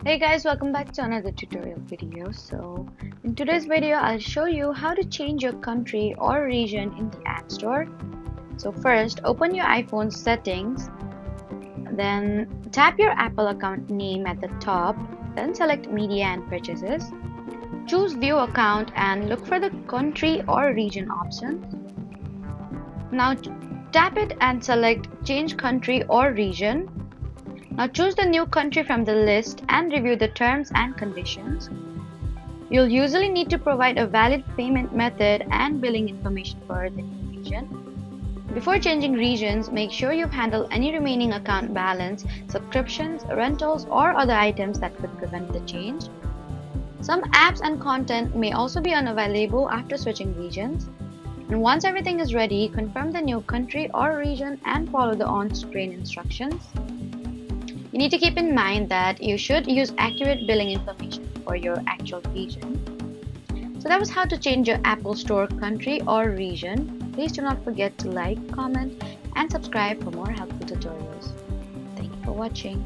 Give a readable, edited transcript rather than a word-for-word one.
Hey guys, welcome back to another tutorial video. In today's video, I'll show you how to change your country or region in the App Store. First, open your iPhone settings, then tap your Apple account name at the top, then select Media and Purchases. Choose View Account and look for the country or region option. Now tap it and select Change Country or Region. Now choose the new country from the list and review the terms and conditions. You'll usually need to provide a valid payment method and billing information for the new region. Before changing regions, make sure you've handled any remaining account balance, subscriptions, rentals, or other items that could prevent the change. Some apps and content may also be unavailable after switching regions. And once everything is ready, confirm the new country or region and follow the on-screen instructions. You need to keep in mind that you should use accurate billing information for your actual region. So that was how to change your Apple Store country or region. Please do not forget to like, comment, and subscribe for more helpful tutorials. Thank you for watching.